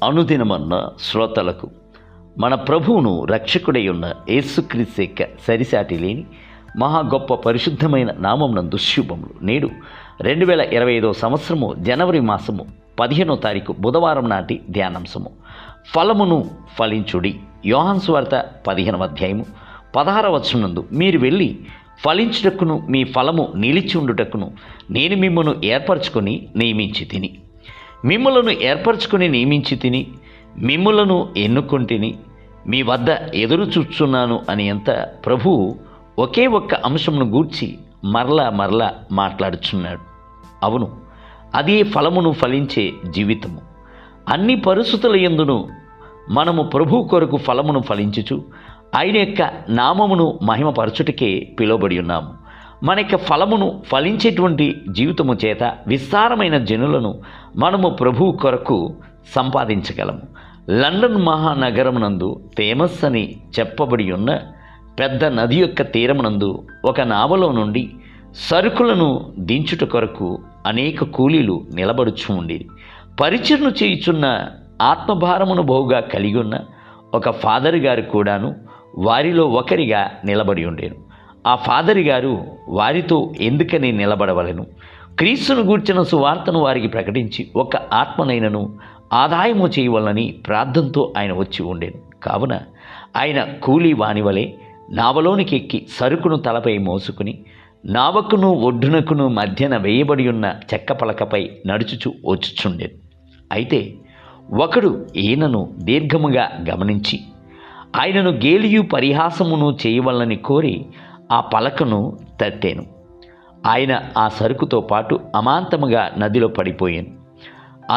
అనుదినమన్న శ్రోతలకు మన ప్రభువును రక్షకుడై ఉన్న యేసుక్రీస్తు యొక్క సరిసాటి లేని మహా గొప్ప పరిశుద్ధమైన నామమునందు శుభములు. నేడు 2025 సంవత్సరము జనవరి మాసము 15వ తారీఖు బుధవారం నాటి ధ్యానాంశము. ఫలమును ఫలించుడి. యోహాను సువార్త 15వ అధ్యాయము 16వ వచనమునందు, మీరు వెళ్ళి ఫలించుటకును మీ ఫలము నిలిచి ఉండుటకును నేను మిమ్మను ఏర్పరచుకొని నియమించి తిని, మిమ్ములను ఏర్పరచుకొని నియమించి తిని, మిమ్ములను ఎన్నుకొంటిని, మీ వద్ద ఎదురు చూస్తున్నాను అని అంత ప్రభువు ఒకే ఒక్క అంశమును గూర్చి మరలా మాట్లాడుచున్నాడు. అవును, అదే ఫలమును ఫలించే జీవితము. అన్ని పరిస్థితుల యందును మనము ప్రభు కొరకు ఫలమును ఫలించుచు ఆయన యొక్క నామమును మహిమపరచుటకే పిలువబడి ఉన్నాము. మన యొక్క ఫలమును ఫలించేటువంటి జీవితము చేత విస్తారమైన జనులను మనము ప్రభువు కొరకు సంపాదించగలము. లండన్ మహానగరమునందు ఫేమస్ అని చెప్పబడి ఉన్న పెద్ద నది యొక్క తీరమునందు ఒక నావలో నుండి సరుకులను దించుట కొరకు అనేక కూలీలు నిలబడుచు ఉండేది. పరిచర్ను చేయుచున్న ఆత్మభారమును బహుగా కలిగి ఉన్న ఒక ఫాదర్ గారు కూడాను వారిలో ఒకరిగా నిలబడి ఉండేను. ఆ ఫాదర్ గారు వారితో ఎందుకని నిలబడవలను, క్రీస్తును గూర్చిన సువార్తను వారికి ప్రకటించి ఒక ఆత్మనైనను ఆదాయము చేయవలనని ప్రార్థనతో ఆయన వచ్చి ఉండేను. కావున ఆయన కూలీ వానివలే నావలోనికి ఎక్కి సరుకును తలపై మోసుకుని నావకును ఒడ్డునకును మధ్యన వేయబడి ఉన్న చెక్క పలకపై నడుచుచు వచ్చుచుండెను. అయితే ఒకడు ఈయనను దీర్ఘముగా గమనించి ఆయనను గేలియు పరిహాసమును చేయవలనని కోరి ఆ పలకను తట్టెను. ఆయన ఆ సరుకుతో పాటు అమాంతముగా నదిలో పడిపోయాను.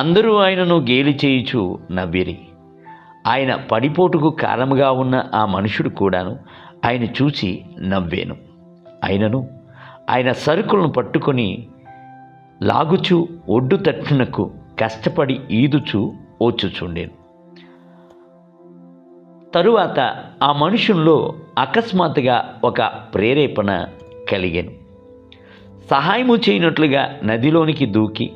అందరూ ఆయనను గేలి చేయుచు నవ్విరి. ఆయన పడిపోటుకు కారణముగా ఉన్న ఆ మనుషుడు కూడాను ఆయన చూచి నవ్వేను. ఆయనను ఆయన సరుకులను పట్టుకొని లాగుచు ఒడ్డు తట్టునకు కష్టపడి ఈదుచు వచ్చుచుండేను. తరువాత ఆ మనుషుల్లో అకస్మాత్తుగా ఒక ప్రేరేపణ కలిగెను. సహాయము చేయనట్లుగా నదిలోనికి దూకి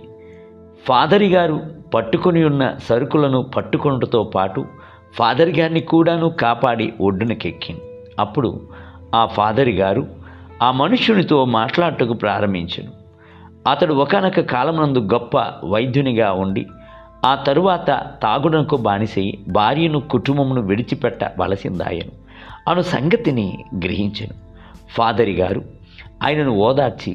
ఫాదరి గారు పట్టుకొని ఉన్న సరుకులను పట్టుకొనుటతో పాటు ఫాదరి గారిని కూడాను కాపాడి ఒడ్డునకెక్కింది. అప్పుడు ఆ ఫాదరి గారు ఆ మనుషునితో మాట్లాడటకు ప్రారంభించెను. అతడు ఒకానొక కాలమునందు గొప్ప వైద్యునిగా ఉండి ఆ తరువాత తాగునకు బానిసై భార్యను కుటుంబమును విడిచిపెట్టవలసిందాయను అను సంగతిని గ్రహించెను. ఫాదరి గారు ఆయనను ఓదార్చి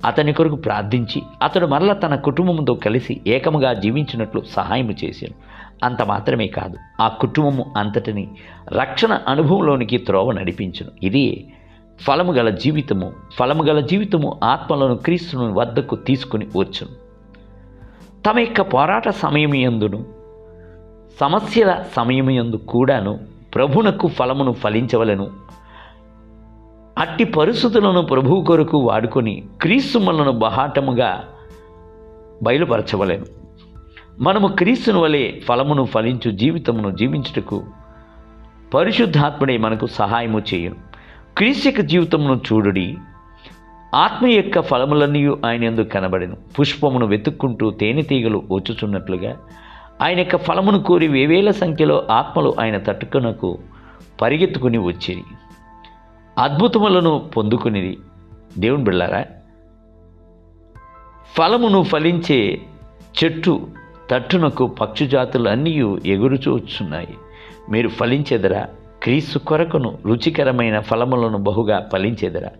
అతని కొరకు ప్రార్థించి అతడు మరల తన కుటుంబంతో కలిసి ఏకముగా జీవించినట్లు సహాయం చేశాను. అంత మాత్రమే కాదు, ఆ కుటుంబము అంతటిని రక్షణ అనుభవంలోనికి త్రోవ నడిపించును. ఇది ఫలము గల జీవితము. ఫలము గల జీవితము ఆత్మలను క్రీస్తును వద్దకు తీసుకుని వచ్చును. తమ యొక్క పోరాట సమయముయందును సమస్యల సమయముయందు కూడాను ప్రభునకు ఫలమును ఫలించవలను. అట్టి పరిస్థితులను ప్రభువు కొరకు వాడుకొని క్రీస్తు మనలను బహాటముగా బయలుపరచవలెను. మనము క్రీస్తుని వలె ఫలమును ఫలించు జీవితమును జీవించుటకు పరిశుద్ధాత్ముడే మనకు సహాయము చేయును. క్రీస్తు యొక్క జీవితమును చూడుడి. ఆత్మ యొక్క ఫలములన్నీ ఆయన యందు కనబడెను. పుష్పమును వెతుక్కుంటూ తేనెటీగలు వచ్చుచున్నట్లుగా ఆయన యొక్క ఫలమును కోరి వేవేల సంఖ్యలో ఆత్మలు ఆయన తట్టుకునకు పరిగెత్తుకుని వచ్చిరి. అద్భుతములను పొందుకునిది. దేవుని బిడ్డలారా, ఫలమును ఫలించే చెట్టు తట్టునకు పక్షుజాతులు అన్నీ ఎగురుచూ వచ్చున్నాయి. మీరు ఫలించెదరా? క్రీస్తు కొరకును రుచికరమైన ఫలములను బహుగా ఫలించెదరా?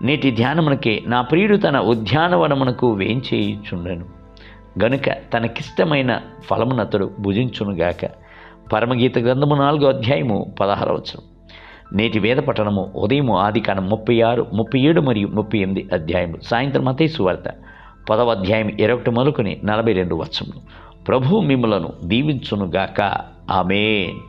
నేటి ధ్యానమునకే నా ప్రియుడు తన ఉద్యానవనమునకు వేంచేయుచుండెను గనుక తనకిష్టమైన ఫలమునతడు భుజించునుగాక. పరమగీత గ్రంథము 4వ అధ్యాయము 16వ వచనం. నేటి వేద పఠనము ఉదయము ఆదికాండం 36, 37 మరియు 38 అధ్యాయములు. సాయంత్రం మత్తయి సువార్త 10వ అధ్యాయం 21 మొదలుకొని 42 వచనములు. ప్రభువు మిమ్ములను దీవించునుగాక. ఆమేన్.